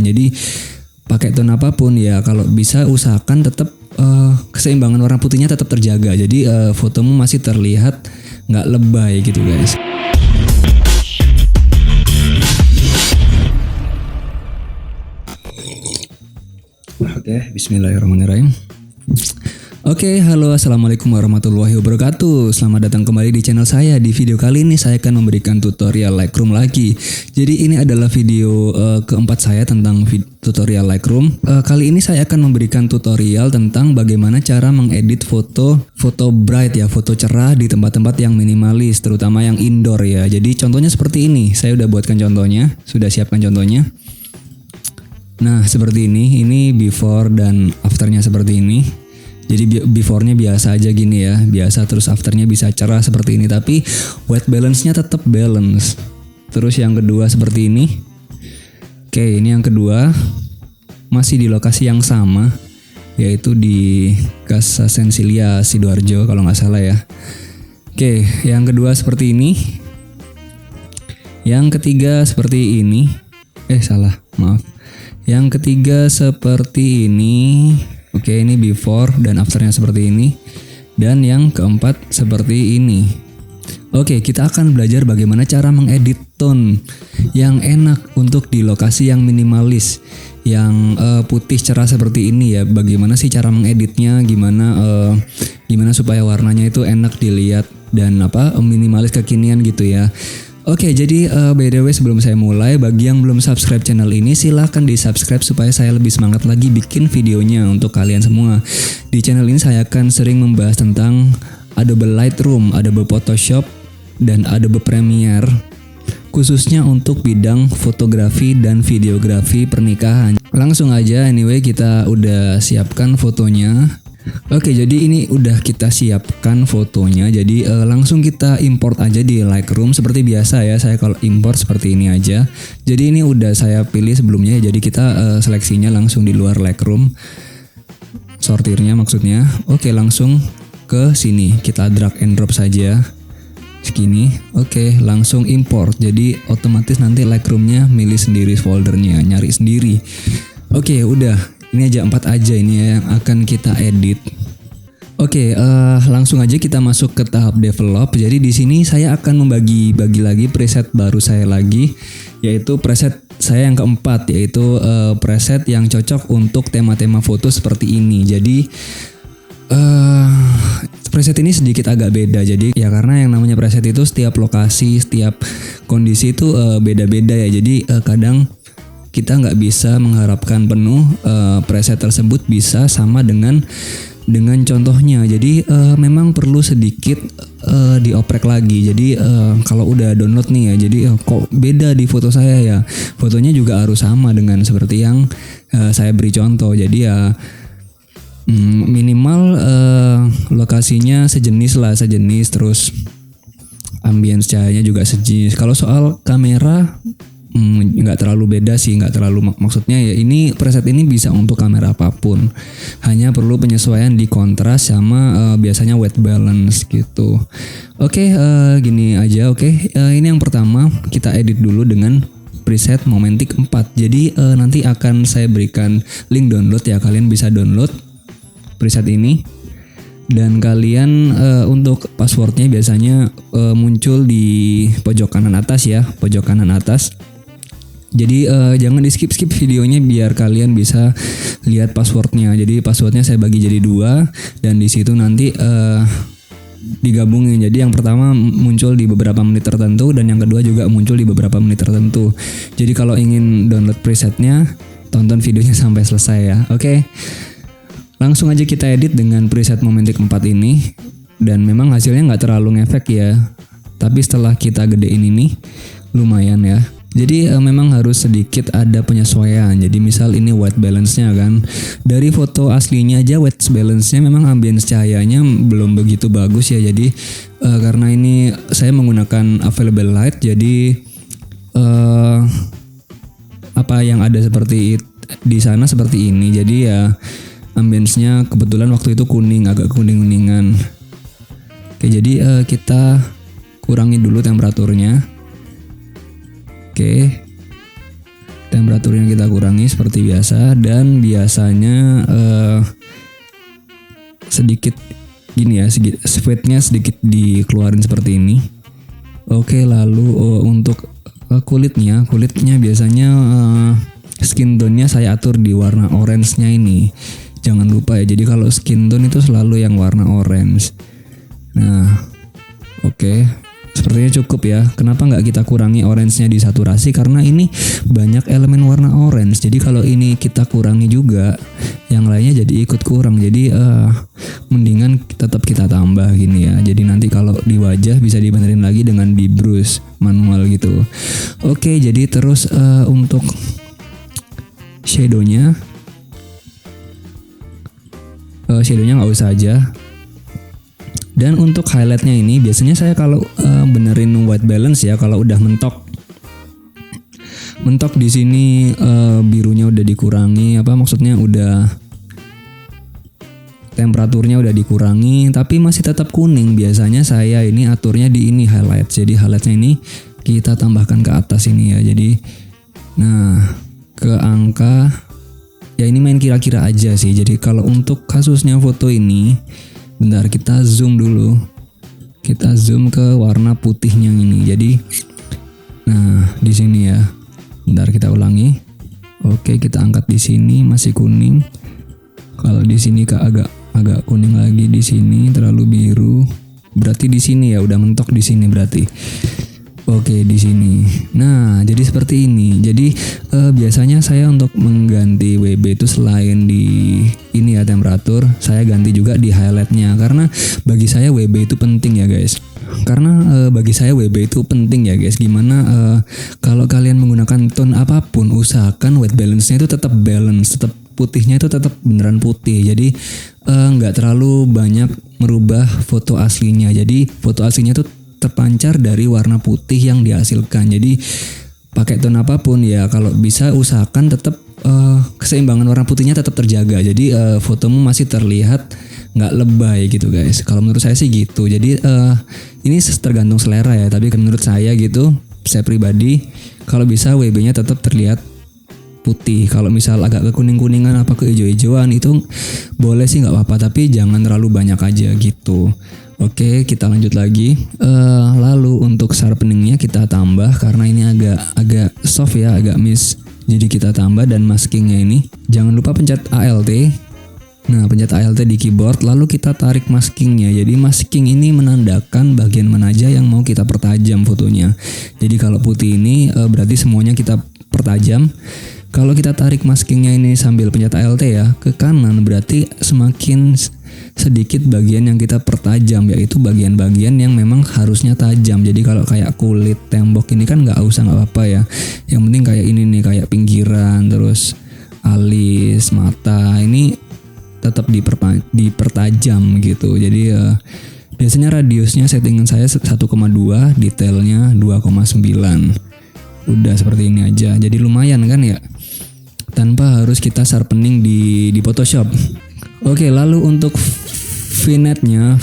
Jadi pakai tone apapun ya, kalau bisa usahakan tetap keseimbangan warna putihnya tetap terjaga. Jadi fotomu masih terlihat nggak lebay gitu guys. Oke, bismillahirrahmanirrahim. Oke, halo, assalamualaikum warahmatullahi wabarakatuh. Selamat datang kembali di channel saya. Di video kali ini saya akan memberikan tutorial Lightroom lagi. Jadi ini adalah video keempat saya tentang tutorial Lightroom. Kali ini saya akan memberikan tutorial tentang bagaimana cara mengedit foto bright ya, foto cerah di tempat-tempat yang minimalis, terutama yang indoor ya. Jadi contohnya seperti ini. Saya udah buatkan contohnya, sudah siapkan contohnya. Nah seperti ini before dan afternya seperti ini. Jadi before-nya biasa aja gini ya, biasa, terus after-nya bisa cerah seperti ini, tapi white balance-nya tetap balance. Terus yang kedua seperti ini. Oke, ini yang kedua masih di lokasi yang sama, yaitu di Casa Sensilia Sidoarjo kalau nggak salah ya. Oke, yang kedua seperti ini. Yang ketiga seperti ini. Maaf. Yang ketiga seperti ini. Oke, ini before dan afternya seperti ini. Dan yang keempat seperti ini. Oke, kita akan belajar bagaimana cara mengedit tone yang enak untuk di lokasi yang minimalis, yang putih cerah seperti ini ya. Bagaimana sih cara mengeditnya? Gimana supaya warnanya itu enak dilihat dan minimalis kekinian gitu ya. Oke, jadi by the way sebelum saya mulai, bagi yang belum subscribe channel ini silahkan di subscribe supaya saya lebih semangat lagi bikin videonya untuk kalian semua. Di channel ini saya akan sering membahas tentang Adobe Lightroom, Adobe Photoshop, dan Adobe Premiere, khususnya untuk bidang fotografi dan videografi pernikahan. Langsung aja, anyway kita udah siapkan fotonya. Oke, jadi ini udah kita siapkan fotonya. Jadi langsung kita import aja di Lightroom seperti biasa ya. Saya kalau import seperti ini aja. Jadi ini udah saya pilih sebelumnya ya. Jadi kita seleksinya langsung di luar Lightroom. Sortirnya maksudnya. Oke, langsung ke sini. Kita drag and drop saja. Segini. Oke, langsung import. Jadi otomatis nanti Lightroom-nya milih sendiri foldernya, nyari sendiri. Oke, udah. Ini aja 4 aja ini ya yang akan kita edit. Oke, langsung aja kita masuk ke tahap develop. Jadi di sini saya akan membagi lagi preset baru saya lagi, yaitu preset saya yang keempat, yaitu preset yang cocok untuk tema-tema foto seperti ini. Jadi preset ini sedikit agak beda. Jadi ya karena yang namanya preset itu setiap lokasi, setiap kondisi itu beda-beda ya. Jadi kadang kita nggak bisa mengharapkan penuh preset tersebut bisa sama dengan contohnya. Jadi memang perlu sedikit dioprek lagi. Jadi kalau udah download nih ya, jadi kok beda di foto saya ya, fotonya juga harus sama dengan seperti yang saya beri contoh. Jadi ya minimal lokasinya sejenis, terus ambience cahayanya juga sejenis. Kalau soal kamera nggak terlalu beda sih, nggak terlalu, maksudnya ya ini preset ini bisa untuk kamera apapun, hanya perlu penyesuaian di kontras sama biasanya white balance gitu. Oke, gini aja. Oke, ini yang pertama kita edit dulu dengan preset Momentic 4. Jadi nanti akan saya berikan link download ya, kalian bisa download preset ini. Dan kalian untuk passwordnya biasanya muncul di pojok kanan atas ya, pojok kanan atas. Jadi jangan di skip videonya biar kalian bisa lihat passwordnya. Jadi passwordnya saya bagi jadi 2 dan di situ nanti digabungin. Jadi yang pertama muncul di beberapa menit tertentu dan yang kedua juga muncul di beberapa menit tertentu. Jadi kalau ingin download presetnya, tonton videonya sampai selesai ya. Oke. Langsung aja kita edit dengan preset Momentic 4 ini. Dan memang hasilnya nggak terlalu ngefek ya. Tapi setelah kita gedein ini lumayan ya. Jadi memang harus sedikit ada penyesuaian. Jadi misal ini white balance-nya kan, dari foto aslinya aja white balance-nya memang ambience cahayanya belum begitu bagus ya. Jadi karena ini saya menggunakan available light, jadi apa yang ada seperti di sana seperti ini. Jadi ya ambience-nya kebetulan waktu itu kuning, agak kuning-kuningan. Oke, jadi kita kurangi dulu temperaturnya. Oke. temperaturnya kita kurangi seperti biasa, dan biasanya sedikit gini ya, fade-nya sedikit dikeluarin seperti ini. Oke, lalu untuk kulitnya biasanya skin tone-nya saya atur di warna orange-nya ini. Jangan lupa ya, jadi kalau skin tone itu selalu yang warna orange. Nah, oke, sepertinya cukup ya. Kenapa nggak kita kurangi orange-nya di saturasi? Karena ini banyak elemen warna orange. Jadi kalau ini kita kurangi juga, yang lainnya jadi ikut kurang. Jadi mendingan tetap kita tambah gini ya. Jadi nanti kalau di wajah bisa dibenerin lagi dengan di brush manual gitu. Oke, jadi terus untuk shadownya nggak usah aja. Dan untuk highlightnya ini biasanya saya kalau benerin white balance ya, kalau udah mentok di sini birunya udah dikurangi, maksudnya udah temperaturnya udah dikurangi tapi masih tetap kuning, biasanya saya ini aturnya di ini highlight. Jadi highlightnya ini kita tambahkan ke atas ini ya. Jadi nah, ke angka ya ini main kira-kira aja sih. Jadi kalau untuk kasusnya foto ini, bentar kita zoom dulu. Kita zoom ke warna putihnya ini. Jadi nah, di sini ya. Bentar kita ulangi. Oke, kita angkat di sini masih kuning. Kalau di sini agak kuning lagi, di sini terlalu biru. Berarti di sini ya udah mentok di sini berarti. Oke, di sini. Nah, jadi seperti ini. Jadi biasanya saya untuk mengganti WB itu selain di ini ya temperatur, saya ganti juga di highlightnya. Karena bagi saya WB itu penting ya guys. Gimana kalau kalian menggunakan tone apapun, usahakan white balance-nya itu tetap balance, tetap putihnya itu tetap beneran putih. Jadi nggak terlalu banyak merubah foto aslinya. Jadi foto aslinya itu terpancar dari warna putih yang dihasilkan. Jadi pakai tone apapun ya, kalau bisa usahakan tetap keseimbangan warna putihnya tetap terjaga. Jadi fotomu masih terlihat nggak lebay gitu guys. Kalau menurut saya sih gitu. Jadi ini tergantung selera ya. Tapi menurut saya gitu, saya pribadi kalau bisa WB-nya tetap terlihat putih. Kalau misal agak ke kuning-kuningan apa ke hijau-hijauan itu boleh sih nggak apa-apa. Tapi jangan terlalu banyak aja gitu. Oke, kita lanjut lagi. Lalu untuk sharpeningnya kita tambah karena ini agak soft ya, agak miss. Jadi kita tambah, dan maskingnya ini jangan lupa pencet ALT. Nah, pencet ALT di keyboard, lalu kita tarik maskingnya. Jadi masking ini menandakan bagian mana aja yang mau kita pertajam fotonya. Jadi kalau putih ini berarti semuanya kita pertajam. Kalau kita tarik maskingnya ini sambil pencet ALT ya, ke kanan berarti semakin sedikit bagian yang kita pertajam, yaitu bagian-bagian yang memang harusnya tajam. Jadi kalau kayak kulit tembok ini kan nggak apa-apa ya. Yang penting kayak ini nih, kayak pinggiran, terus alis, mata, ini tetap dipertajam gitu. Jadi biasanya radiusnya settingan saya 1,2, detailnya 2,9. Udah seperti ini aja. Jadi lumayan kan ya, tanpa harus kita sharpening di Photoshop. Oke, lalu untuk vignette-nya,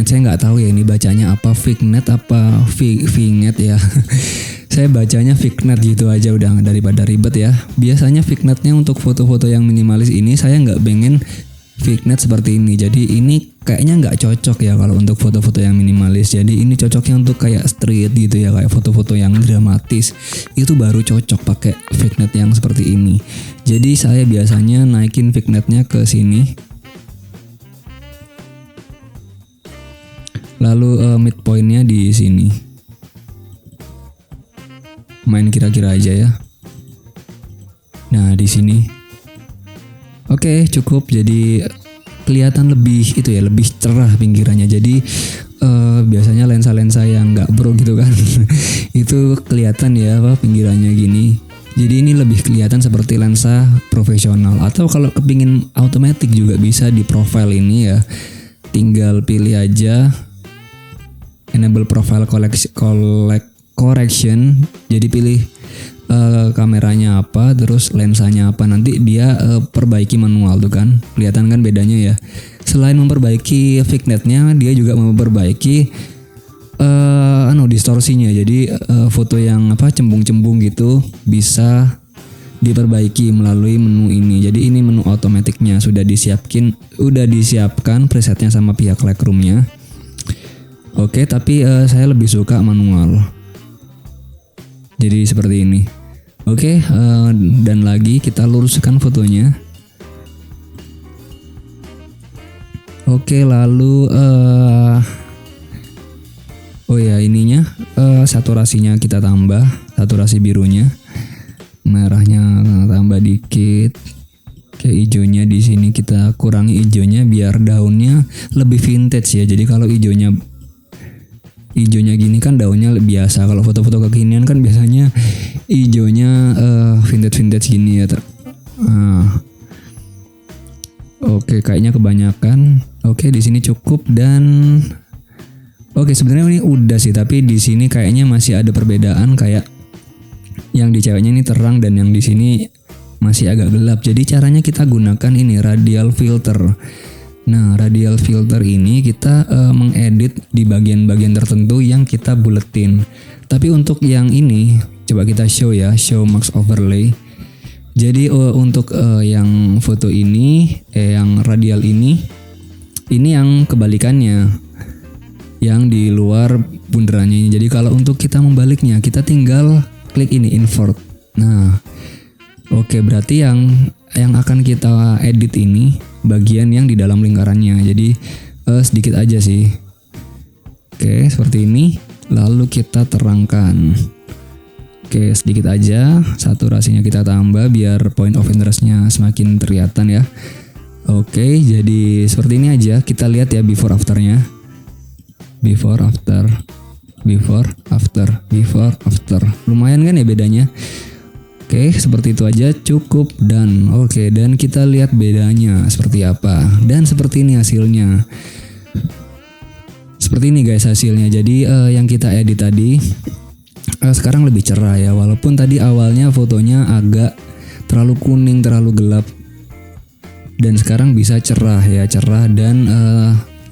saya nggak tahu ya ini bacanya apa, vignette apa vignette ya. Saya bacanya vignette gitu aja udah, daripada ribet ya. Biasanya vignette-nya untuk foto-foto yang minimalis ini saya nggak pengen vignette seperti ini. Jadi ini kayaknya nggak cocok ya kalau untuk foto-foto yang minimalis. Jadi ini cocoknya untuk kayak street gitu ya, kayak foto-foto yang dramatis. Itu baru cocok pakai vignette yang seperti ini. Jadi saya biasanya naikin vignette-nya ke sini. Lalu midpoint-nya di sini. Main kira-kira aja ya. Nah, di sini. Oke, cukup. Jadi kelihatan lebih itu ya, lebih cerah pinggirannya. Jadi biasanya lensa-lensa yang nggak pro gitu kan, itu kelihatan ya pinggirannya gini. Jadi ini lebih kelihatan seperti lensa profesional. Atau kalau kepingin automatic juga bisa di profile ini ya. Tinggal pilih aja enable profile correction. Jadi pilih kameranya apa, terus lensanya apa, nanti dia perbaiki manual tuh kan, kelihatan kan bedanya ya. Selain memperbaiki vignette-nya, dia juga memperbaiki distorsinya. Jadi foto yang cembung-cembung gitu bisa diperbaiki melalui menu ini. Jadi ini menu otomatiknya sudah disiapkan presetnya sama pihak Lightroom-nya. Oke, tapi saya lebih suka manual. Jadi seperti ini. Oke, dan lagi kita luruskan fotonya. Oke, lalu oh ya ininya saturasinya kita tambah, saturasi birunya. Merahnya tambah dikit. Oke, hijaunya di sini kita kurangi hijaunya biar daunnya lebih vintage ya. Jadi kalau hijaunya gini kan daunnya biasa. Kalau foto-foto kekinian kan biasanya hijaunya vintage gini ya. Oke, kayaknya kebanyakan. Oke, di sini cukup dan oke, sebenarnya ini udah sih, tapi di sini kayaknya masih ada perbedaan, kayak yang di ceweknya ini terang dan yang di sini masih agak gelap. Jadi caranya kita gunakan ini radial filter. Nah, radial filter ini kita mengedit di bagian-bagian tertentu yang kita buletin. Tapi untuk yang ini coba kita show max overlay. Jadi untuk yang foto ini yang radial ini yang kebalikannya, yang di luar bundarannya ini. Jadi kalau untuk kita membaliknya, kita tinggal klik ini invert. Nah, oke, berarti yang akan kita edit ini bagian yang di dalam lingkarannya. Jadi sedikit aja sih. Oke, seperti ini. Lalu kita terangkan. Oke, sedikit aja. Saturasinya kita tambah biar point of interestnya semakin terlihat ya. Oke, jadi seperti ini aja. Kita lihat ya before afternya. Before after. Lumayan kan ya bedanya. Oke, seperti itu aja cukup dan oke, dan kita lihat bedanya seperti apa. Dan seperti ini hasilnya. Seperti ini guys hasilnya. Jadi yang kita edit tadi sekarang lebih cerah ya. Walaupun tadi awalnya fotonya agak terlalu kuning, terlalu gelap. Dan sekarang bisa cerah dan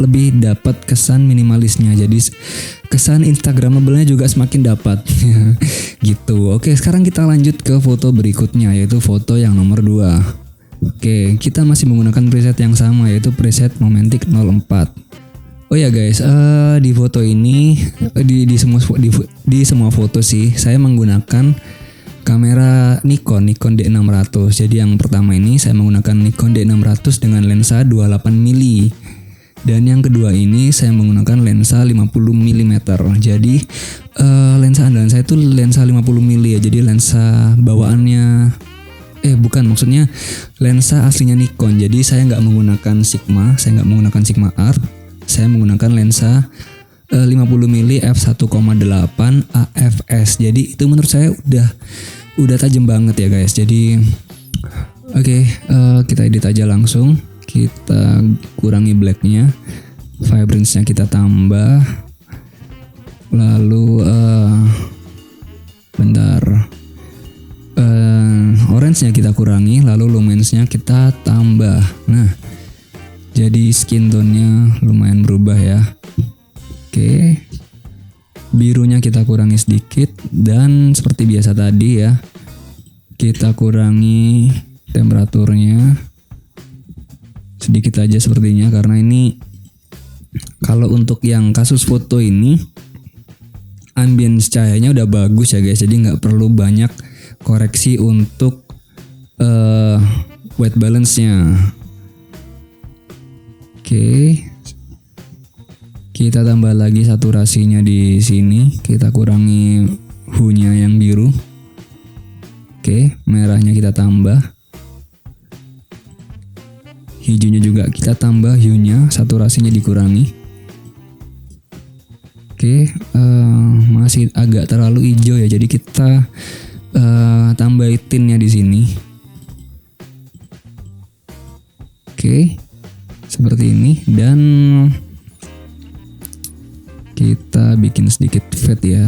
lebih dapat kesan minimalisnya. Jadi kesan instagramable-nya juga semakin dapat. Gitu. Oke, sekarang kita lanjut ke foto berikutnya, yaitu foto yang nomor 2. Oke, kita masih menggunakan preset yang sama, yaitu preset Momentic 04. Oh ya guys, di foto ini di semua foto sih saya menggunakan kamera Nikon D600. Jadi yang pertama ini saya menggunakan Nikon D600 dengan lensa 28 mili. Dan yang kedua ini saya menggunakan lensa 50 mm. Jadi lensa andalan saya itu lensa 50 mili ya. Jadi lensa bawaannya maksudnya lensa aslinya Nikon. Jadi saya nggak menggunakan Sigma, saya nggak menggunakan Sigma Art. Saya menggunakan lensa 50 mili f1,8 AFS. Jadi itu menurut saya udah tajam banget ya guys. Jadi oke, kita edit aja langsung. Kita kurangi blacknya, vibrance-nya kita tambah, lalu orange-nya kita kurangi, lalu lumens-nya kita tambah. Nah, jadi skin tone-nya lumayan berubah ya. Oke, birunya kita kurangi sedikit, dan seperti biasa tadi ya, kita kurangi temperaturnya sedikit aja sepertinya, karena ini kalau untuk yang kasus foto ini ambience cahayanya udah bagus ya guys, jadi nggak perlu banyak koreksi untuk white balance-nya. Oke, kita tambah lagi saturasinya di sini, kita kurangi hue-nya yang biru. Oke, merahnya kita tambah. Hijaunya juga kita tambah hue-nya, saturasinya dikurangi. Oke, masih agak terlalu hijau ya, jadi kita tambah tintnya di sini. Oke, seperti ini, dan kita bikin sedikit fade ya.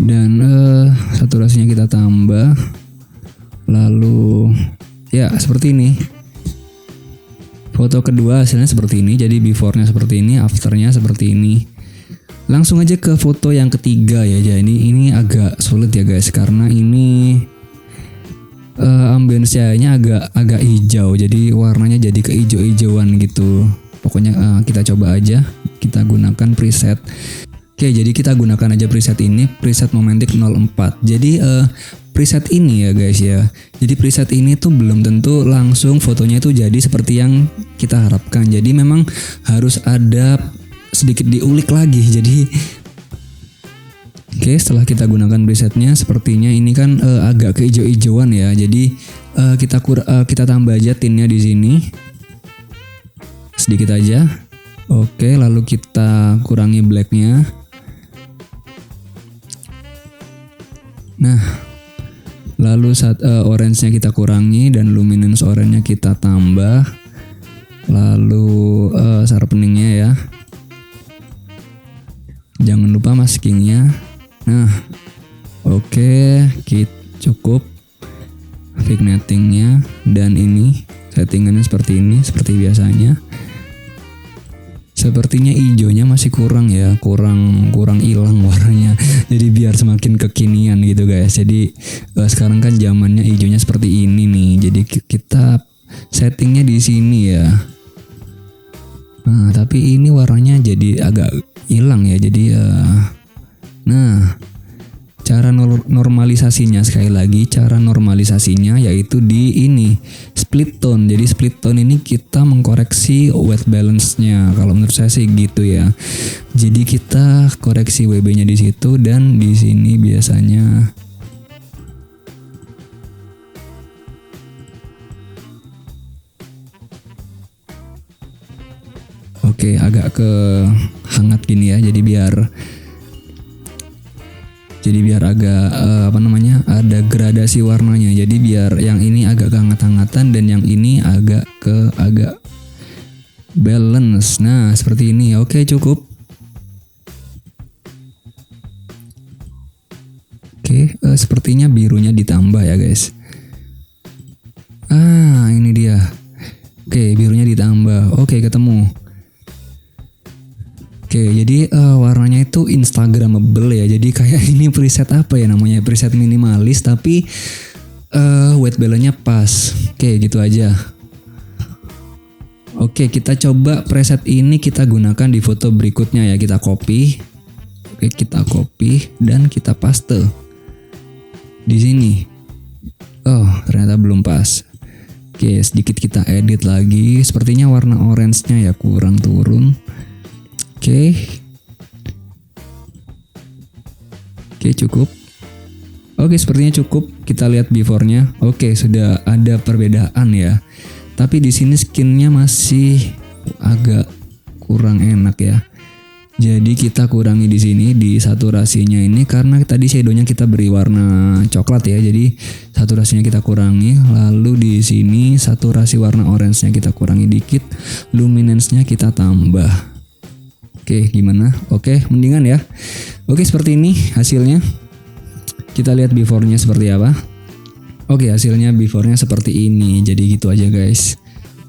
Dan saturasinya kita tambah, lalu ya seperti ini Foto kedua hasilnya seperti ini. Jadi before-nya seperti ini, after-nya seperti ini. Langsung aja ke foto yang ketiga ya. Jadi ini agak sulit ya guys, karena ini ambience cahayanya agak hijau. Jadi warnanya jadi keijo-hijauan gitu. Pokoknya kita coba aja. Kita gunakan preset. Oke, jadi kita gunakan aja preset ini, preset Momentic 04. Jadi preset ini ya guys ya. Jadi preset ini tuh belum tentu langsung fotonya itu jadi seperti yang kita harapkan. Jadi memang harus ada sedikit diulik lagi. Jadi oke, setelah kita gunakan presetnya, sepertinya ini kan agak keijo-hijauan ya. Jadi kita tambah aja tinnya di sini. Sedikit aja. Oke, lalu kita kurangi blacknya. Nah, lalu orange-nya kita kurangi dan luminance orange-nya kita tambah. Lalu sharpening-nya ya. Jangan lupa masking-nya. Nah, oke, cukup. Vignetting-nya dan ini settingannya seperti ini, seperti biasanya. Sepertinya hijaunya masih kurang ya, kurang hilang warnanya. Jadi biar semakin kekinian gitu guys. Jadi sekarang kan zamannya hijaunya seperti ini nih. Jadi kita settingnya di sini ya. Nah, tapi ini warnanya jadi agak hilang ya. Jadi nah, cara normalisasinya sekali lagi, cara normalisasinya yaitu di ini split tone. Jadi split tone ini kita mengkoreksi white balance-nya. Kalau menurut saya sih gitu ya. Jadi kita koreksi WB-nya di situ dan di sini biasanya oke, agak ke hangat gini ya. Jadi biar agak ada gradasi warnanya. Jadi biar yang ini agak kehangat-hangatan dan yang ini agak balance. Nah, seperti ini. Oke, cukup. Oke, sepertinya birunya ditambah ya guys. Ini dia. Oke, birunya ditambah. Oke, ketemu. Oke, jadi warnanya itu instagramable ya. Jadi kayak ini preset apa ya namanya? Preset minimalis tapi white balance-nya pas. Oke, gitu aja. Oke, kita coba preset ini kita gunakan di foto berikutnya ya. Kita copy. Oke, kita copy dan kita paste di sini. Oh, ternyata belum pas. Oke, sedikit kita edit lagi. Sepertinya warna orange-nya ya kurang turun. Oke, cukup. Oke, sepertinya cukup. Kita lihat before-nya. Oke, sudah ada perbedaan ya. Tapi di sini skinnya masih agak kurang enak ya. Jadi kita kurangi di sini di saturasinya ini karena tadi shadownya kita beri warna coklat ya. Jadi saturasinya kita kurangi. Lalu di sini saturasi warna orange-nya kita kurangi dikit. Luminance-nya kita tambah. Oke, gimana? Oke, mendingan ya. Oke, seperti ini hasilnya. Kita lihat before-nya seperti apa. Oke, hasilnya before-nya seperti ini. Jadi gitu aja guys.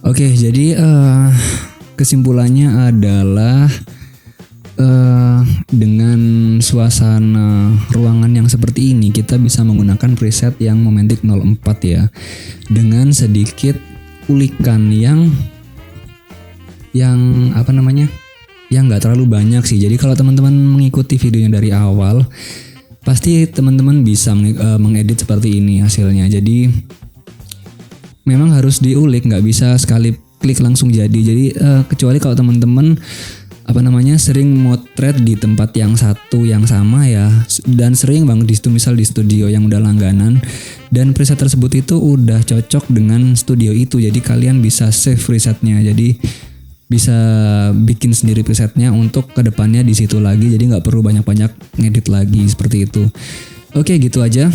Oke, jadi kesimpulannya adalah dengan suasana ruangan yang seperti ini kita bisa menggunakan preset yang Momentic 04 ya. Dengan sedikit ulikan yang yang nggak terlalu banyak sih. Jadi kalau teman-teman mengikuti videonya dari awal, pasti teman-teman bisa mengedit seperti ini hasilnya. Jadi memang harus diulik, nggak bisa sekali klik langsung jadi. Jadi kecuali kalau teman-teman sering motret di tempat yang sama ya, dan sering banget misal di studio yang udah langganan dan preset tersebut itu udah cocok dengan studio itu. Jadi kalian bisa save presetnya. Jadi bisa bikin sendiri presetnya untuk kedepannya di situ lagi. Jadi nggak perlu banyak-banyak ngedit lagi seperti itu. Oke, gitu aja.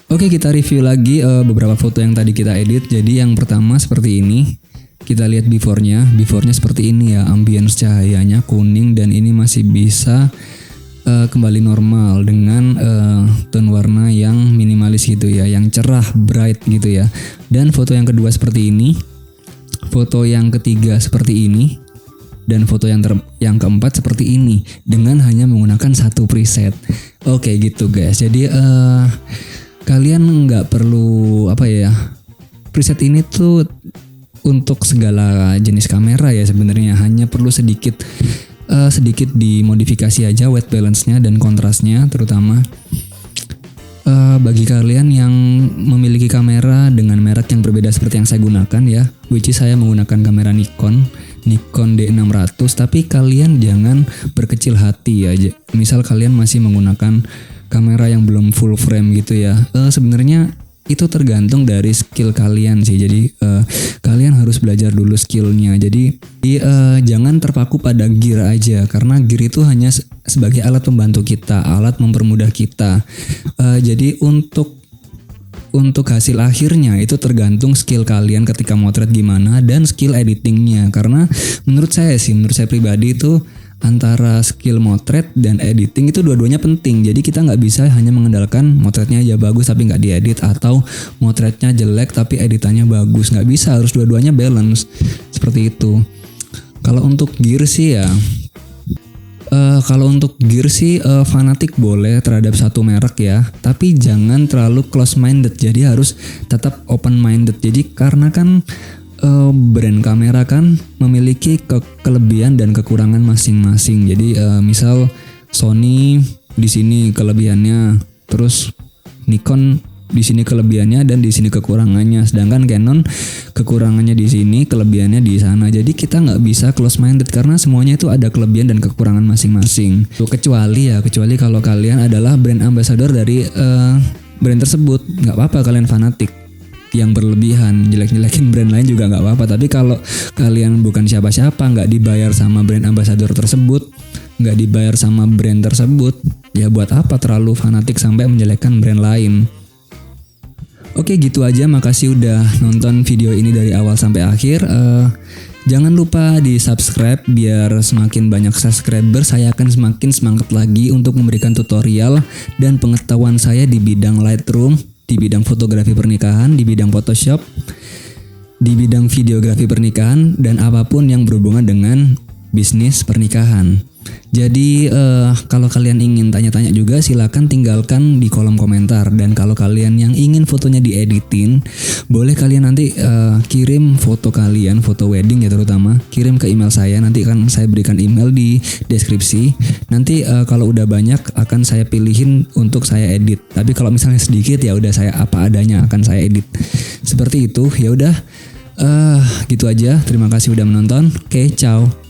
Oke, kita review lagi beberapa foto yang tadi kita edit. Jadi yang pertama seperti ini. Kita lihat before-nya. Before-nya seperti ini ya. Ambience cahayanya kuning dan ini masih bisa kembali normal dengan tone warna yang minimalis gitu ya, yang cerah, bright gitu ya. Dan foto yang kedua seperti ini. foto yang ketiga seperti ini, dan foto yang keempat seperti ini dengan hanya menggunakan satu preset. Oke gitu guys. Jadi kalian nggak perlu preset ini tuh untuk segala jenis kamera ya sebenarnya, hanya perlu sedikit dimodifikasi aja white balance-nya dan kontrasnya, terutama bagi kalian yang memiliki kamera dengan merek yang berbeda seperti yang saya gunakan ya, which is saya menggunakan kamera Nikon D600, tapi kalian jangan berkecil hati ya. Misal kalian masih menggunakan kamera yang belum full frame gitu ya, sebenarnya itu tergantung dari skill kalian sih. Jadi kalian harus belajar dulu skillnya. Jadi jangan terpaku pada gear aja, karena gear itu hanya sebagai alat pembantu kita, alat mempermudah kita. Jadi untuk hasil akhirnya itu tergantung skill kalian ketika motret gimana dan skill editingnya. Karena menurut saya pribadi itu antara skill motret dan editing itu dua-duanya penting. Jadi kita nggak bisa hanya mengandalkan motretnya aja bagus tapi nggak diedit, atau motretnya jelek tapi editannya bagus. Nggak bisa, harus dua-duanya balance seperti itu. Kalau untuk gear sih ya, fanatik boleh terhadap satu merek ya, tapi jangan terlalu close minded. Jadi harus tetap open minded. Jadi karena kan brand kamera kan memiliki kelebihan dan kekurangan masing-masing. Jadi misal Sony di sini kelebihannya, terus Nikon di sini kelebihannya dan di sini kekurangannya, sedangkan Canon kekurangannya di sini, kelebihannya di sana. Jadi kita nggak bisa close minded karena semuanya itu ada kelebihan dan kekurangan masing-masing. Kecuali kalau kalian adalah brand ambassador dari brand tersebut, nggak apa-apa kalian fanatik yang berlebihan, jelek-jelekin brand lain juga nggak apa-apa. Tapi kalau kalian bukan siapa-siapa, nggak dibayar sama brand ambassador tersebut, nggak dibayar sama brand tersebut, ya buat apa terlalu fanatik sampai menjelekkan brand lain. Oke gitu aja, makasih udah nonton video ini dari awal sampai akhir. Jangan lupa di subscribe biar semakin banyak subscriber saya akan semakin semangat lagi untuk memberikan tutorial dan pengetahuan saya di bidang Lightroom, di bidang fotografi pernikahan, di bidang Photoshop, di bidang videografi pernikahan, dan apapun yang berhubungan dengan bisnis pernikahan. Jadi kalau kalian ingin tanya-tanya juga silakan tinggalkan di kolom komentar. Dan kalau kalian yang ingin fotonya dieditin, boleh kalian nanti kirim foto kalian, foto wedding ya terutama, kirim ke email saya. Nanti kan saya berikan email di deskripsi. Nanti kalau udah banyak akan saya pilihin untuk saya edit. Tapi kalau misalnya sedikit ya udah saya apa adanya akan saya edit. Seperti itu. Ya udah gitu aja. Terima kasih udah menonton. Oke, ciao.